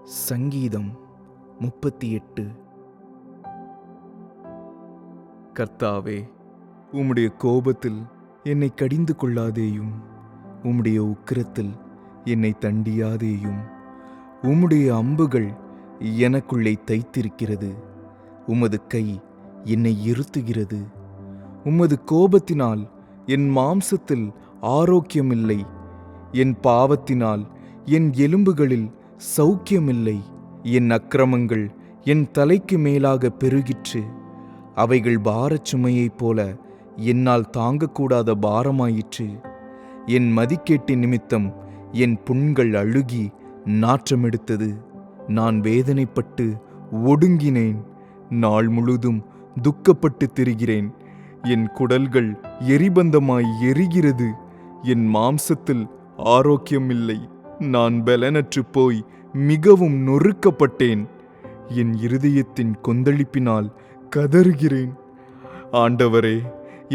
சங்கீதம் 38. கர்த்தாவே, உம்முடைய கோபத்தில் என்னை கடிந்து கொள்ளாதேயும், உம்முடைய உக்கிரத்தில் என்னை தண்டியாதேயும். உம்முடைய அம்புகள் எனக்குள்ளே தைத்திருக்கிறது, உமது கை என்னை இருத்துகிறது. உமது கோபத்தினால் என் மாம்சத்தில் ஆரோக்கியமில்லை, என் பாவத்தினால் என் எலும்புகளில் சௌக்கியமில்லை. என் அக்கிரமங்கள் என் தலைக்கு மேலாக பெருகிற்று, அவைகள் பாரச் சுமையைப் போல என்னால் தாங்கக்கூடாத பாரமாயிற்று. என் மதிக்கேட்டின் நிமித்தம் என் புண்கள் அழுகி நாற்றமெடுத்தது. நான் வேதனைப்பட்டு ஒடுங்கினேன், நாள் முழுதும் துக்கப்பட்டு திரிகிறேன். என் குடல்கள் எரிபந்தமாய் எரிகிறது, என் மாம்சத்தில் ஆரோக்கியமில்லை. நான் பலனற்று போய் மிகவும் நொறுக்கப்பட்டேன், என் இருதயத்தின் கொந்தளிப்பினால் கதறுகிறேன். ஆண்டவரே,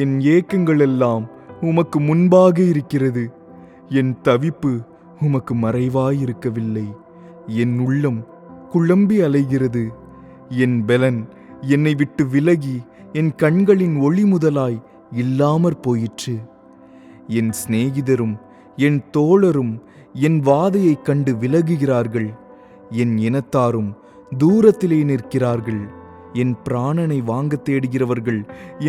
என் ஏக்கங்கள் எல்லாம் உமக்கு முன்பாக இருக்கிறது, என் தவிப்பு உமக்கு மறைவாயிருக்கவில்லை. என் உள்ளம் குழம்பி அலைகிறது, என் பலன் என்னை விட்டு விலகி என் கண்களின் ஒளி முதலாய் இல்லாமற் போயிற்று. என் சிநேகிதரும் என் தோழரும் என் வாதையைக் கண்டு விலகுகிறார்கள், என் இனத்தாரும் தூரத்திலே நிற்கிறார்கள். என் பிராணனை வாங்க தேடுகிறவர்கள்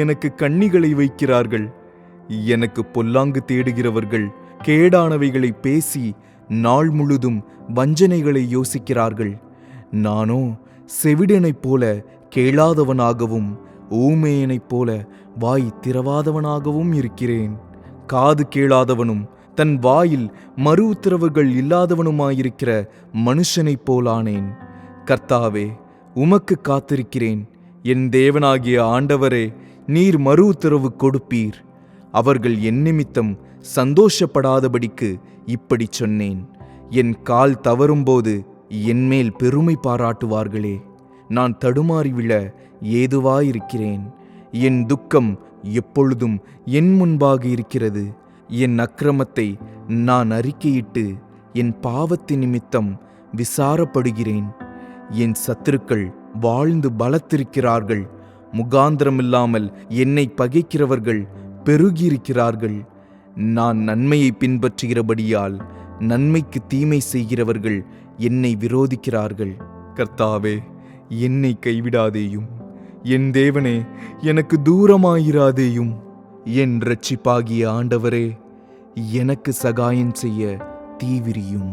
எனக்கு கண்ணிகளை வைக்கிறார்கள். எனக்கு பொல்லாங்கு தேடுகிறவர்கள் கேடானவைகளை பேசி நாள் முழுதும் வஞ்சனைகளை யோசிக்கிறார்கள். நானோ செவிடனைப் போல கேளாதவனாகவும் ஊமையனைப் போல வாய் திறவாதவனாகவும் இருக்கிறேன். காது கேளாதவனும் தன் வாயில் மறு உத்தரவுகள் இல்லாதவனுமாயிருக்கிற மனுஷனைப் போலானேன். கர்த்தாவே, உமக்கு காத்திருக்கிறேன். என் தேவனாகிய ஆண்டவரே, நீர் மறு உத்தரவு கொடுப்பீர். அவர்கள் என் நிமித்தம் சந்தோஷப்படாதபடிக்கு இப்படி சொன்னேன். என் கால் தவறும்போது என்மேல் பெருமை பாராட்டுவார்களே. நான் தடுமாறி விழ ஏதுவாயிருக்கிறேன். என் துக்கம் எப்பொழுதும் என் முன்பாக இருக்கிறது. என் அக்கிரமத்தை நான் அறிக்கையிட்டு என் பாவத்தின் நிமித்தம் விசாரப்படுகிறேன். என் சத்துருக்கள் வாழ்ந்து பலத்திருக்கிறார்கள், முகாந்திரமில்லாமல் என்னை பகைக்கிறவர்கள் பெருகியிருக்கிறார்கள். நான் நன்மையை பின்பற்றுகிறபடியால் நன்மைக்கு தீமை செய்கிறவர்கள் என்னை விரோதிக்கிறார்கள். கர்த்தாவே, என்னை கைவிடாதேயும். என் தேவனே, எனக்கு தூரமாயிராதேயும். என் இரட்சிப்பாகிய ஆண்டவரே, எனக்கு சகாயம் செய்ய தீவிரியும்.